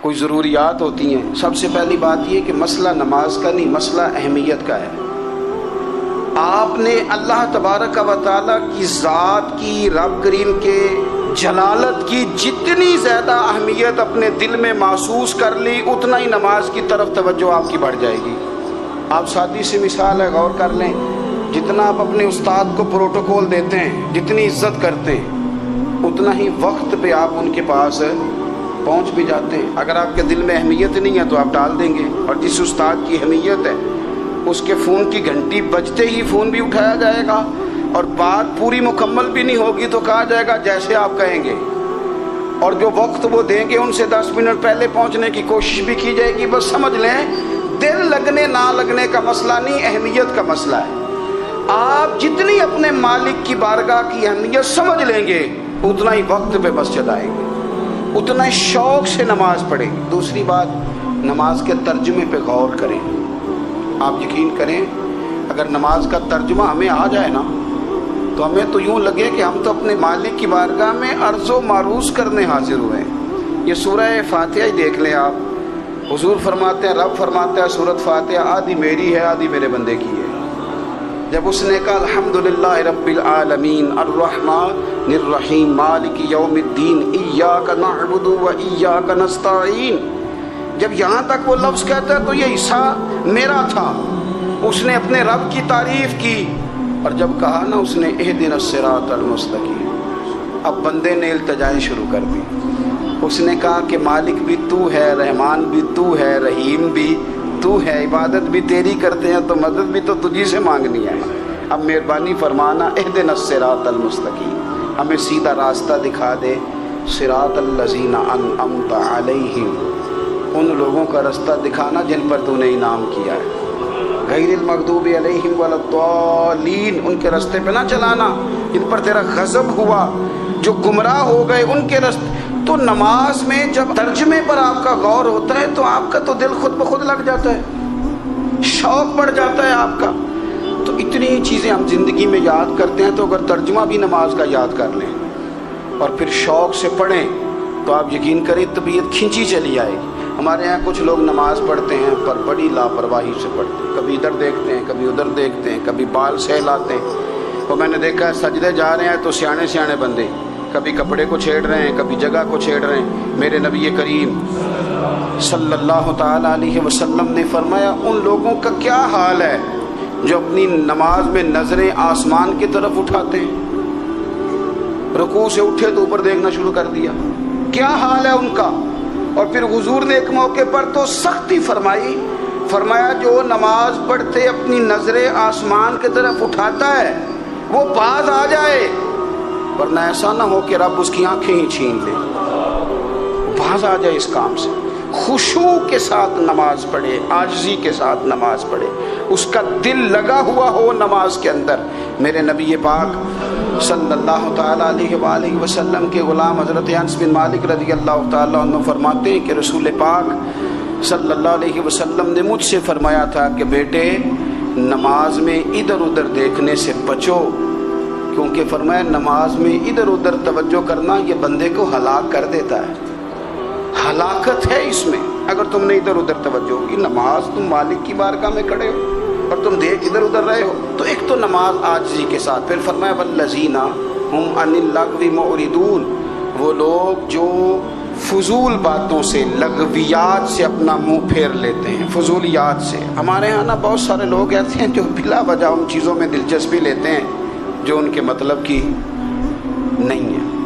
کوئی ضروریات ہوتی ہیں. سب سے پہلی بات یہ کہ مسئلہ نماز کا نہیں، مسئلہ اہمیت کا ہے. آپ نے اللہ تبارک و تعالیٰ کی ذات کی، رب کریم کے جلالت کی جتنی زیادہ اہمیت اپنے دل میں محسوس کر لی، اتنا ہی نماز کی طرف توجہ آپ کی بڑھ جائے گی. آپ سادی سی مثال ہے، غور کر لیں. جتنا آپ اپنے استاد کو پروٹوکول دیتے ہیں، جتنی عزت کرتے ہیں، اتنا ہی وقت پہ آپ ان کے پاس پہنچ بھی جاتے ہیں. اگر آپ کے دل میں اہمیت نہیں ہے تو آپ ٹال دیں گے. اور جس استاد کی اہمیت ہے اس کے فون کی گھنٹی بجتے ہی فون بھی اٹھایا جائے گا، اور بات پوری مکمل بھی نہیں ہوگی تو کہا جائے گا جیسے آپ کہیں گے. اور جو وقت وہ دیں گے ان سے 10 منٹ پہلے پہنچنے کی کوشش بھی کی جائے گی. بس سمجھ لیں دل لگنے نہ لگنے کا مسئلہ نہیں، اہمیت کا مسئلہ ہے. آپ جتنی اپنے مالک کی بارگاہ کی اہمیت سمجھ لیں گے، اتنا ہی وقت پہ مسجد آئیں گے، اتنا ہی شوق سے نماز پڑھیں گے. دوسری بات، نماز کے ترجمے پہ غور کریں. آپ یقین کریں اگر نماز کا ترجمہ ہمیں آ جائے نا تو ہمیں تو یوں لگے کہ ہم تو اپنے مالک کی بارگاہ میں عرض و معروض کرنے حاضر ہوئے ہیں. یہ سورہ فاتحہ ہی دیکھ لیں آپ. حضور فرماتے ہیں، رب فرماتا ہے سورۃ فاتحہ آدھی میری ہے آدھی میرے بندے کی ہے. جب اس نے کہا الحمدللہ رب العالمین الرحمن الرحیم مالک یوم الدین ایاک نعبد و ایاک نستعین، جب یہاں تک وہ لفظ کہتا ہے تو یہ حصہ میرا تھا. اس نے اپنے رب کی تعریف کی، اور جب کہا نا اس نے اہدنا الصراط المستقیم، اب بندے نے التجائیں شروع کر دی. اس نے کہا کہ مالک بھی تو ہے، رحمان بھی تو ہے، رحیم بھی تو ہے، عبادت بھی تیری کرتے ہیں تو مدد بھی تو تجھی سے مانگنی ہے. اب مہربانی فرمانا اہدنا الصراط المستقیم، ہمیں سیدھا راستہ دکھا دے. صراط الذین انعمت علیہم، ان لوگوں کا راستہ دکھانا جن پر تو نے انعام کیا ہے. غیر المغضوب علیہم ولا الضالین، ان کے راستے پہ نہ چلانا جن پر تیرا غضب ہوا، جو گمراہ ہو گئے ان کے راستے. تو نماز میں جب ترجمے پر آپ کا غور ہوتا ہے تو آپ کا تو دل خود بخود لگ جاتا ہے، شوق بڑھ جاتا ہے آپ کا. تو اتنی چیزیں ہم زندگی میں یاد کرتے ہیں، تو اگر ترجمہ بھی نماز کا یاد کر لیں اور پھر شوق سے پڑھیں تو آپ یقین کریں طبیعت کھینچی چلی آئے گی. ہمارے یہاں کچھ لوگ نماز پڑھتے ہیں پر بڑی لاپرواہی سے پڑھتے ہیں. کبھی ادھر دیکھتے ہیں، کبھی ادھر دیکھتے ہیں، کبھی بال سہلاتے ہیں. تو میں نے دیکھا ہے سجدے جا رہے ہیں تو سیانے سیانے بندے کبھی کپڑے کو چھیڑ رہے ہیں، کبھی جگہ کو چھیڑ رہے ہیں. میرے نبی کریم صلی اللہ تعالیٰ علیہ وسلم نے فرمایا ان لوگوں کا کیا حال ہے جو اپنی نماز میں نظریں آسمان کی طرف اٹھاتے ہیں. رکوع سے اٹھے تو اوپر دیکھنا شروع کر دیا، کیا حال ہے ان کا. اور پھر حضور نے ایک موقع پر تو سختی فرمائی، فرمایا جو نماز پڑھتے اپنی نظریں آسمان کی طرف اٹھاتا ہے وہ باز آ جائے، ورنہ ایسا نہ ہو کہ رب اس کی آنکھیں ہی چھین لے. باز آ جائے اس کام سے. خشوع کے ساتھ نماز پڑھے، عاجزی کے ساتھ نماز پڑھے، اس کا دل لگا ہوا ہو نماز کے اندر. میرے نبی پاک صلی اللہ تعالیٰ علیہ وآلہ وسلم کے غلام حضرت انس بن مالک رضی اللہ تعالیٰ عنہ فرماتے ہیں کہ رسول پاک صلی اللہ علیہ وسلم نے مجھ سے فرمایا تھا کہ بیٹے نماز میں ادھر ادھر دیکھنے سے بچو، کیونکہ فرمایا نماز میں ادھر ادھر توجہ کرنا یہ بندے کو ہلاک کر دیتا ہے. ہلاکت ہے اس میں اگر تم نے ادھر ادھر توجہ ہوگی. نماز تم مالک کی بارگاہ میں کھڑے ہو اور تم دیکھ ادھر ادھر رہے ہو. تو ایک تو نماز عاجزی کے ساتھ. پھر فرمایا والذین هم عن اللغو معرضون، وہ لوگ جو فضول باتوں سے، لغویات سے اپنا منہ پھیر لیتے ہیں، فضولیات سے. ہمارے ہاں نا بہت سارے لوگ ایسے ہیں جو بلا وجہ ان چیزوں میں دلچسپی لیتے ہیں جو ان کے مطلب کی نہیں ہے.